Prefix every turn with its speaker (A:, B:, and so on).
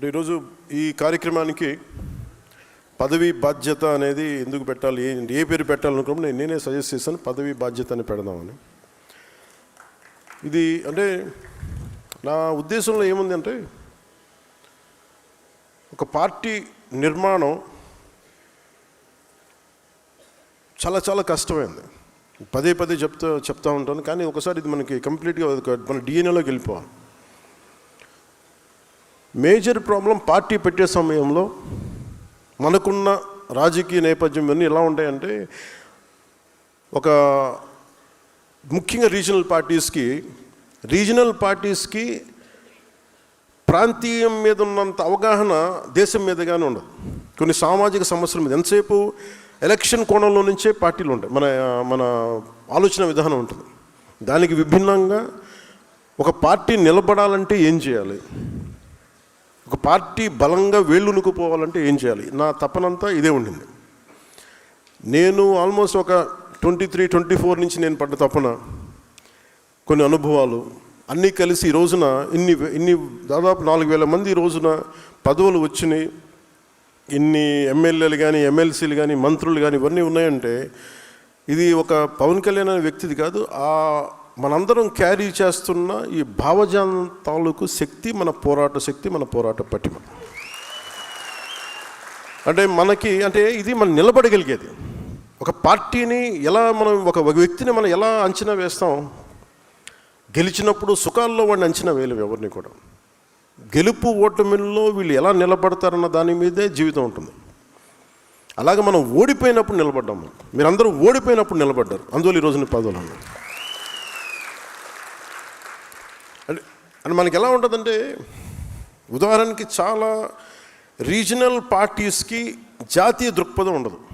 A: ఈరోజు ఈ కార్యక్రమానికి పదవి బాధ్యత అనేది ఎందుకు పెట్టాలి, ఏ పేరు పెట్టాలనుకున్నప్పుడు నేనే సజెస్ట్ చేశాను, పదవి బాధ్యత అని పెడదామని. ఇది అంటే నా ఉద్దేశంలో ఏముంది అంటే, ఒక పార్టీ నిర్మాణం చాలా చాలా కష్టమైంది. పదే పదే చెప్తా ఉంటాను, కానీ ఒకసారి ఇది మనకి కంప్లీట్గా మన డిఎన్ఏలోకి వెళ్ళిపోవాలి. మేజర్ ప్రాబ్లం పార్టీ పెట్టే సమయంలో మనకున్న రాజకీయ నేపథ్యం ఇవన్నీ ఎలా ఉంటాయంటే, ఒక ముఖ్యంగా రీజనల్ పార్టీస్కి ప్రాంతీయం మీద ఉన్నంత అవగాహన దేశం మీదగానే ఉండదు. కొన్ని సామాజిక సమస్యల మీద ఎంతసేపు ఎలక్షన్ కోణంలో నుంచే పార్టీలు ఉంటాయి. మన ఆలోచన విధానం ఉంటుంది. దానికి విభిన్నంగా ఒక పార్టీ నిలబడాలంటే ఏం చేయాలి, ఒక పార్టీ బలంగా వేళ్ళునుకుపోవాలంటే ఏం చేయాలి, నా తపనంతా ఇదే ఉండింది. నేను ఆల్మోస్ట్ ఒక 23-24 నుంచి నేను పడ్డ తపన, కొన్ని అనుభవాలు అన్నీ కలిసి ఈ రోజున ఇన్ని దాదాపు 4,000 మంది ఈ రోజున పదవులు వచ్చినాయి. ఇన్ని ఎమ్మెల్యేలు కానీ, ఎమ్మెల్సీలు కానీ, మంత్రులు కానీ ఇవన్నీ ఉన్నాయంటే ఇది ఒక పవన్ కళ్యాణ్ అనే వ్యక్తిది కాదు, మనందరం క్యారీ చేస్తున్న ఈ భావజాలం తాలూకు శక్తి, మన పోరాట పటిమ. అంటే ఇది మనం నిలబడగలిగేది. ఒక పార్టీని ఎలా ఒక వ్యక్తిని మనం ఎలా అంచనా వేస్తాం, గెలిచినప్పుడు సుఖాల్లో వాడిని అంచనా వేయలేము ఎవరిని కూడా. గెలుపు ఓటమిల్లో వీళ్ళు ఎలా నిలబడతారన్న దాని మీదే జీవితం ఉంటుంది. అలాగే మనం ఓడిపోయినప్పుడు నిలబడ్డాము. మీరందరూ ఓడిపోయినప్పుడు నిలబడ్డారు, అందువల్ల ఈ రోజున పదవులు ఉన్నాయి. అంటే మనకి ఎలా ఉంటుందంటే, ఉదాహరణకి చాలా రీజనల్ పార్టీస్కి జాతీయ దృక్పథం ఉండదు.